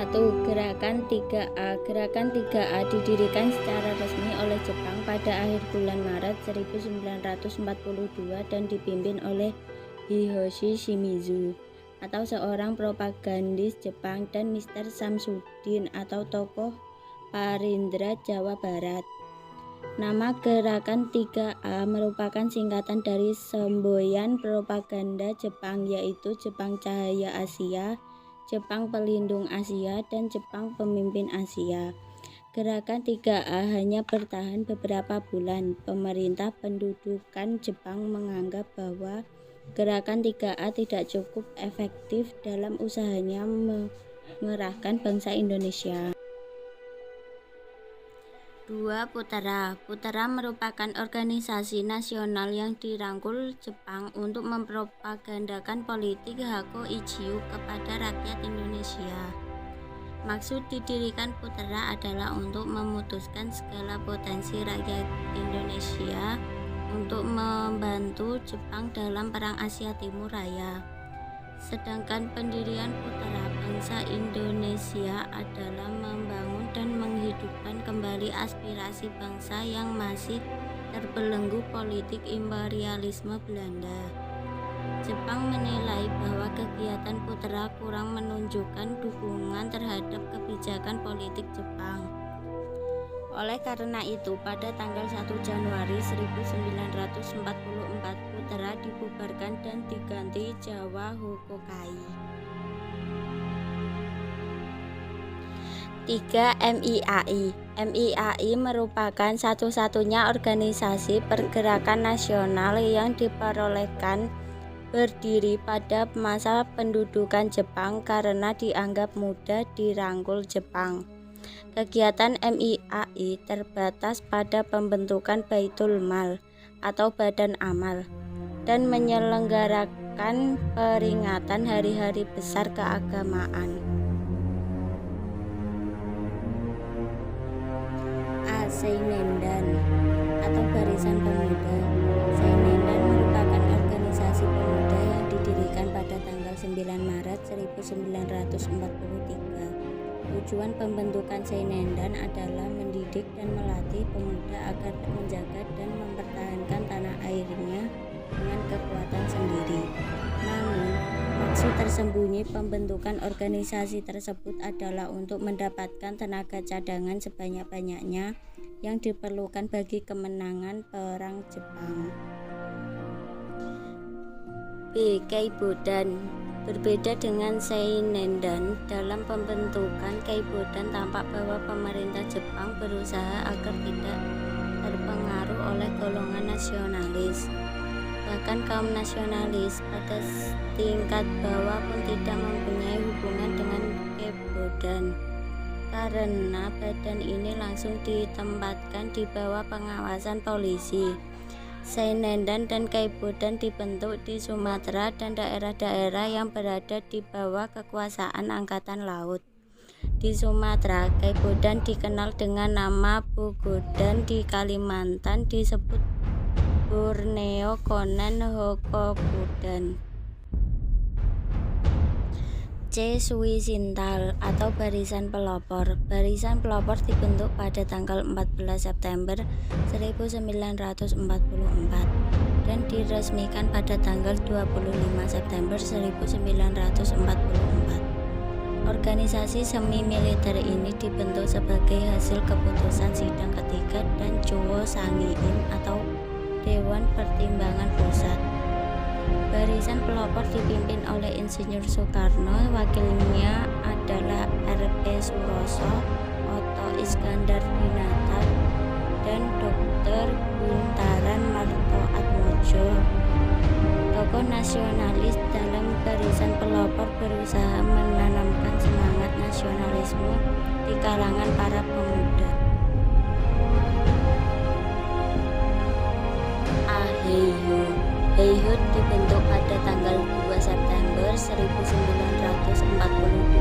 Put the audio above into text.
1. Gerakan 3A. Gerakan 3A didirikan secara resmi oleh Jepang pada akhir bulan Maret 1942 dan dipimpin oleh Hiroshi Shimizu atau seorang propagandis Jepang dan Mr. Samsudin atau tokoh Parindra Jawa Barat. Nama Gerakan 3A merupakan singkatan dari semboyan propaganda Jepang, yaitu Jepang Cahaya Asia, Jepang Pelindung Asia, dan Jepang Pemimpin Asia. Gerakan 3A hanya bertahan beberapa bulan. Pemerintah pendudukan Jepang menganggap bahwa Gerakan 3A tidak cukup efektif dalam usahanya mengerahkan bangsa Indonesia. 2. Putera. Putera merupakan organisasi nasional yang dirangkul Jepang untuk mempropagandakan politik Hakko Ichiu kepada rakyat Indonesia. Maksud didirikan Putera adalah untuk memutuskan segala potensi rakyat Indonesia untuk membantu Jepang dalam Perang Asia Timur Raya. Sedangkan pendirian Putera bangsa Indonesia adalah membangun dan menghidupkan kembali aspirasi bangsa yang masih terbelenggu politik imperialisme Belanda. Jepang menilai bahwa kegiatan Putera kurang menunjukkan dukungan terhadap kebijakan politik Jepang. Oleh karena itu, pada tanggal 1 Januari 1944, Putera dibubarkan dan diganti Jawa Hokokai. 3. MIAI. MIAI merupakan satu-satunya organisasi pergerakan nasional yang diperolehkan berdiri pada masa pendudukan Jepang karena dianggap mudah dirangkul Jepang. Kegiatan MIAI terbatas pada pembentukan Baitul Mal atau Badan Amal dan menyelenggarakan peringatan hari-hari besar keagamaan. A. Seinendan atau Barisan Pemuda. Seinendan merupakan organisasi pemuda yang didirikan pada tanggal 9 Maret 1943. Tujuan pembentukan Seinendan adalah mendidik dan melatih pemuda agar menjaga dan mempertahankan tanah airnya dengan kekuatan sendiri. Namun, maksud tersembunyi pembentukan organisasi tersebut adalah untuk mendapatkan tenaga cadangan sebanyak-banyaknya yang diperlukan bagi kemenangan Perang Jepang. B. Keibodan. Berbeda dengan Seinendan, dalam pembentukan Keibodan tampak bahwa pemerintah Jepang berusaha agar tidak terpengaruh oleh golongan nasionalis. Bahkan kaum nasionalis pada tingkat bawah pun tidak mempunyai hubungan dengan Keibodan, karena badan ini langsung ditempatkan di bawah pengawasan polisi. Seinendan dan Keibodan dibentuk di Sumatera dan daerah-daerah yang berada di bawah kekuasaan Angkatan Laut. Di Sumatera, Keibodan dikenal dengan nama Bogodan, di Kalimantan disebut Borneo Konan Hokobudan. C. Suisintal atau Barisan Pelopor. Barisan Pelopor dibentuk pada tanggal 14 September 1944 dan diresmikan pada tanggal 25 September 1944. Organisasi semi militer ini dibentuk sebagai hasil keputusan sidang ketiga dan Chuo Sangiin atau Dewan Pertimbangan Pusat. Barisan Pelopor dipimpin oleh Insinyur Soekarno, wakilnya adalah R.P. Suroso, Otto Iskandar Dinata, dan Dr. Buntaran Martoatmojo. Tokoh nasionalis dalam Barisan Pelopor berusaha menanamkan semangat nasionalisme di kalangan para pemuda. Heiho dibentuk pada tanggal 2 September 1942